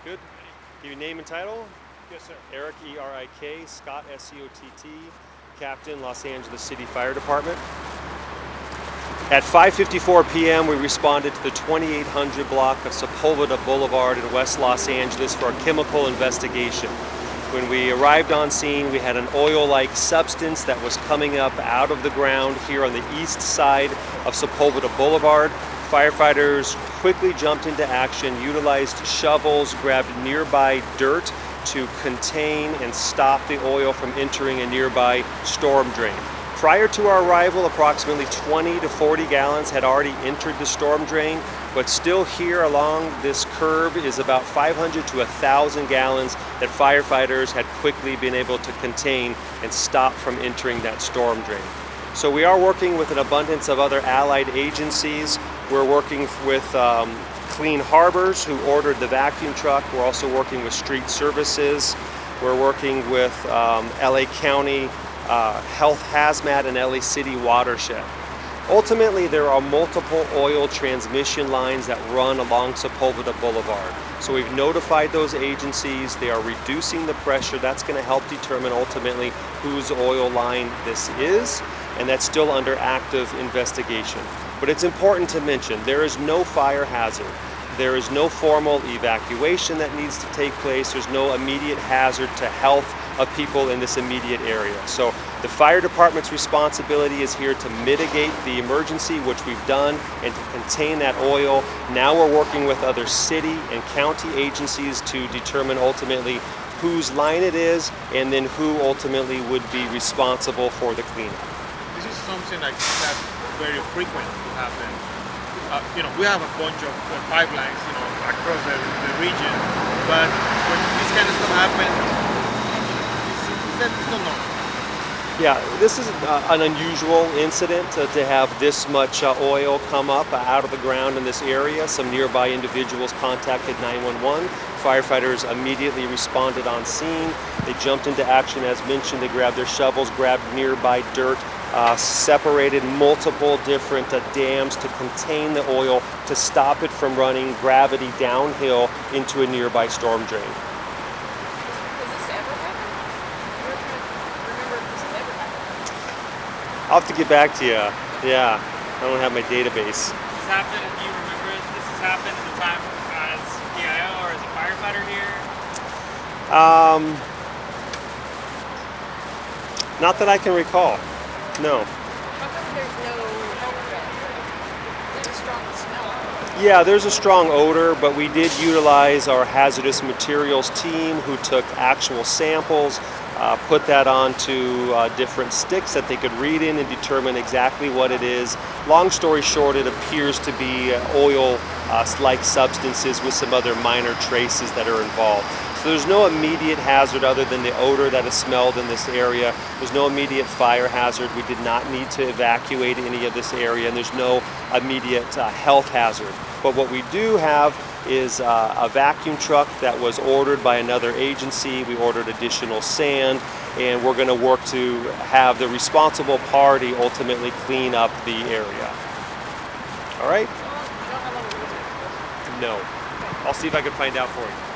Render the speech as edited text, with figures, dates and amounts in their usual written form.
Good. Give your name and title. Yes, sir. Eric, E-R-I-K, Scott, S-C-O-T-T, Captain, Los Angeles City Fire Department. At 5:54 p.m., we responded to the 2800 block of Sepulveda Boulevard in West Los Angeles for a chemical investigation. When we arrived on scene, we had an oil-like substance that was coming up out of the ground here on the east side of Sepulveda Boulevard. Firefighters quickly jumped into action, utilized shovels, grabbed nearby dirt to contain and stop the oil from entering a nearby storm drain. Prior to our arrival, approximately 20 to 40 gallons had already entered the storm drain, but still here along this curve is about 500 to 1,000 gallons that firefighters had quickly been able to contain and stop from entering that storm drain. So we are working with an abundance of other allied agencies. We're working with Clean Harbors, who ordered the vacuum truck. We're also working with Street Services. We're working with LA County Health Hazmat and LA City Watershed. Ultimately, there are multiple oil transmission lines that run along Sepulveda Boulevard. So we've notified those agencies. They are reducing the pressure. That's going to help determine ultimately whose oil line this is, and that's still under active investigation. But it's important to mention there is no fire hazard. There is no formal evacuation that needs to take place. There's no immediate hazard to health of people in this immediate area. So the fire department's responsibility is here to mitigate the emergency, which we've done, and to contain that oil. Now we're working with other city and county agencies to determine ultimately whose line it is and then who ultimately would be responsible for the cleanup. This is something like that's very frequent to happen. We have a bunch of pipelines, across the region, but when this kind of stuff happens, it's not normal. Yeah, this is an unusual incident to have this much oil come up out of the ground in this area. Some nearby individuals contacted 911. Firefighters immediately responded on scene. They jumped into action as mentioned. They grabbed their shovels, grabbed nearby dirt, separated multiple different dams to contain the oil, to stop it from running gravity downhill into a nearby storm drain. I'll have to get back to you. Yeah, I don't have my database. This happened, do you remember this has happened at the time as PIO or as a firefighter here? Not that I can recall. No. How come there's no odor? There's a strong smell. Yeah, there's a strong odor, but we did utilize our hazardous materials team who took actual samples, put that onto different sticks that they could read in and determine exactly what it is. Long story short, it appears to be oil-like substances with some other minor traces that are involved. So there's no immediate hazard other than the odor that is smelled in this area. There's no immediate fire hazard. We did not need to evacuate any of this area, and there's no immediate health hazard. But what we do have is a vacuum truck that was ordered by another agency. We ordered additional sand, and we're going to work to have the responsible party ultimately clean up the area. All right? No. I'll see if I can find out for you.